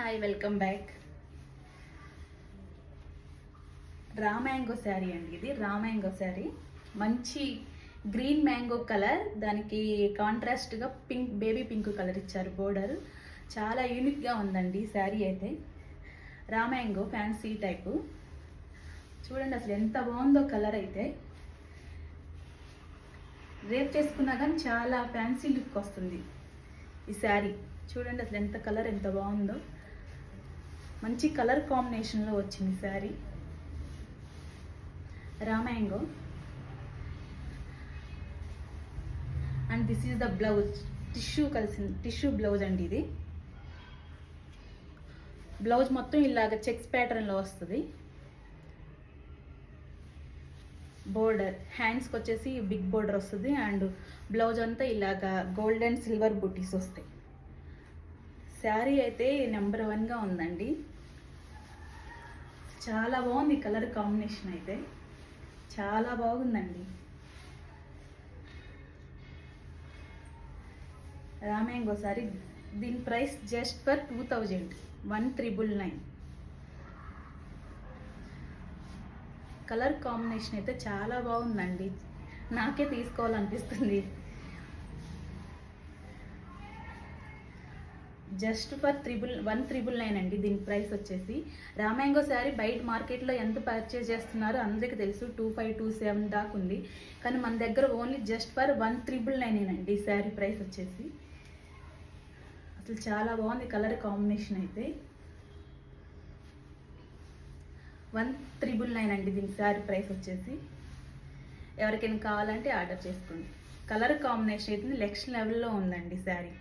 Hi, welcome back. రా mango sari అండి. ఇది రా మ్యాంగో శారీ, మంచి గ్రీన్ మ్యాంగో కలర్, దానికి కాంట్రాస్ట్గా పింక్, బేబీ పింక్ కలర్ ఇచ్చారు బోర్డర్. చాలా యూనిక్గా ఉందండి శారీ అయితే. Raw mango fancy type. చూడండి అసలు ఎంత బాగుందో కలర్ అయితే. రేప్ చేసుకున్నా కానీ చాలా ఫ్యాన్సీ లుక్ వస్తుంది ఈ శారీ. చూడండి అసలు ఎంత కలర్ ఎంత బాగుందో. మంచి కలర్ కాంబినేషన్లో వచ్చింది sari. Raw mango. And this is the blouse. Tissue blouse అండి ఇది. బ్లౌజ్ మొత్తం ఇలాగ చెక్స్ ప్యాటర్న్లో వస్తుంది. బోర్డర్ హ్యాండ్స్కి వచ్చేసి బిగ్ బోర్డర్ వస్తుంది. అండ్ బ్లౌజ్ అంతా ఇలాగా గోల్డ్ అండ్ సిల్వర్ బుటీస్ వస్తాయి. శారీ అయితే నెంబర్ 1గా ఉందండి. చాలా బాగుంది కలర్ కాంబినేషన్ అయితే. చాలా బాగుందండి. రా మ్యాంగో శారీ. దీని price just for 2000, colour combination అయితే చాలా బాగుందండి. నాకే తీసుకోవాలనిపిస్తుంది. జస్ట్ ఫర్ 1999 అండి దీని ప్రైస్ వచ్చేసి. రా మ్యాంగో శారీ బయట మార్కెట్లో ఎంత పర్చేజ్ చేస్తున్నారో అందరికీ తెలుసు. 2527 దాకా ఉంది. కానీ మన దగ్గర ఓన్లీ జస్ట్ ఫర్ 1999 అండి ఈ శారీ ప్రైస్ వచ్చేసి. అసలు చాలా బాగుంది కలర్ కాంబినేషన్ అయితే. 1999 అండి దీని శారీ ప్రైస్ వచ్చేసి. ఎవరికైనా కావాలంటే ఆర్డర్ చేసుకోండి. కలర్ కాంబినేషన్ అయితే నెక్స్ట్ లెవెల్లో ఉందండి శారీ.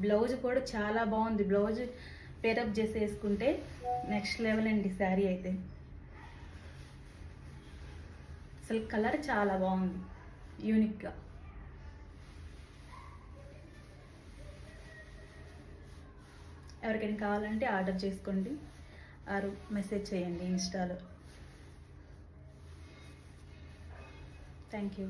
బ్లౌజ్ కూడా చాలా బాగుంది. బ్లౌజ్ పేరప్ చేసి వేసుకుంటే నెక్స్ట్ లెవెల్ అండి శారీ అయితే. అసలు కలర్ చాలా బాగుంది యూనిక్గా. ఎవరికైనా కావాలంటే ఆర్డర్ చేసుకోండి ఆరు మెసేజ్ చేయండి ఇన్స్టాలో. Thank you.